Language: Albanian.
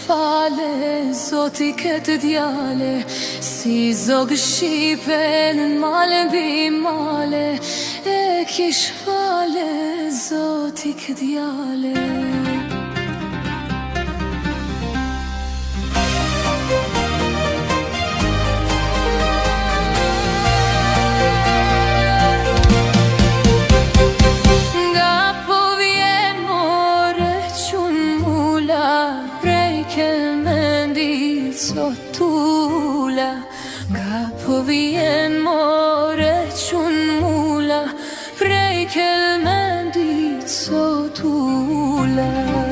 fale, Zoti këtë djale, si zogë shqipe në male mbi male, e kish fale, Zoti këtë djale. Sotula, nga po vjen more qun mula, prej kel mendit sotula.